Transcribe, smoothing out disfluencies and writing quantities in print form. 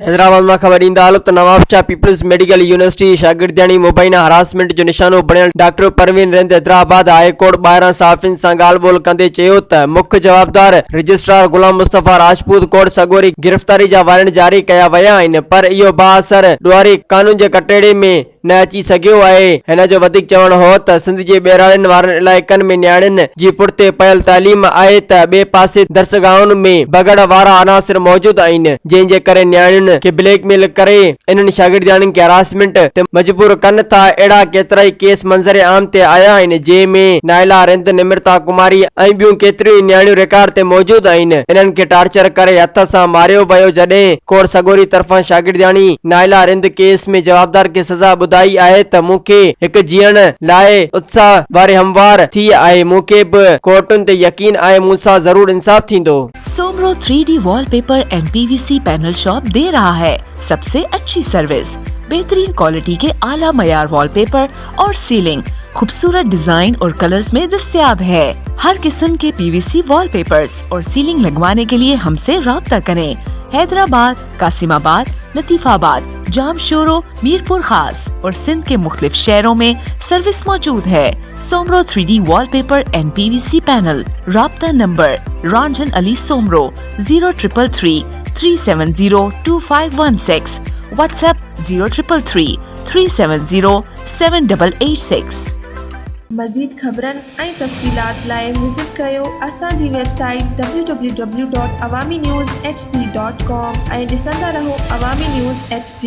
हैदराबाद में खबर ईंदा हाल त Nawab Shah Peoples Medical University शागिर्दियाणी मुबैना हरासमेंट जो निशानो बणियल doctor Parveen Rind Hyderabad high court ॿाहिरां सहाफ़ियुनि सां ॻाल्हि ॿोल कंदे चयो त मुख्य जवाबदार रजिस्ट्रार गुलाम मुस्तफ़ा राजपूत कोर्ट सॻोरी गिरफ़्तारी जा वारंट जारी कया विया आहिनि, पर इहो बाअसर ॾुआरी कानून जे कटेड़े में न अची सघियो आहे। हिन जो वधीक चवण हो त सिंध जे ॿेराड़ियुनि वारनि इलाइक़नि में नियाणियुनि जी पुठिते पयल तालीम आहे त ॿिए पासे दरसगाहुनि में बगड़ वारा अनासिर मौजूद आहिनि, जंहिंजे करे नियाणियुनि खे ब्लैकमेल करे इन्हनि शागिर्दियाणियुनि खे हरासमेंट ते मजबूर कनि था। अहिड़ा केतिरा ई केस मंज़र आम ते आया आहिनि, जंहिंमें नाइला रिंद, निमृता कुमारी ऐं ॿियूं केतिरियूं ई नियाणियूं रिकॉर्ड ते मौजूद आहिनि। इन्हनि खे टार्चर करे हथ सां मारियो वियो, जॾहिं कोर्ट सॻोरी तरफ़ां शागिर्दियाणी नाइला रिंद केस में जवाबदार खे सज़ा ॿुधाई आहे त मूंखे हिकु जीअण लाइ उत्साह वारे हमवार थी आहे, मूंखे बि कोर्टुनि ते यकीन आहे मूंसां ज़रूर इंसाफ थींदो। Soomro 3D wallpaper and PVC panel shop दे रहा है सबसे अच्छी सर्विस, बेहतरीन क्वालिटी के आला मयार वॉलपेपर और सीलिंग खूबसूरत डिजाइन और कलर्स में दस्तयाब है। हर किस्म के PVC वॉलपेपर्स और सीलिंग लगवाने के लिए हमसे राब्ता करें। हैदराबाद, कासिमाबाद, लतीफाबाद, जामशोरो, मीरपुर खास और सिंध के मुख्तलिफ शहरों में सर्विस मौजूद है। Soomro 3D wallpaper and PVC panel. राब्ता नंबर रंजन अली सोमरो 0333 370 2516, व्हाट्सएप 0333 370 7886। मज़ीद ख़बरनि ऐं तफ़सीलात लाइ विज़िट कयो असांजी वेबसाइट www.awamiNewsHD.com ऐं ॾिसंदा रहो अवामी न्यूज़ HD।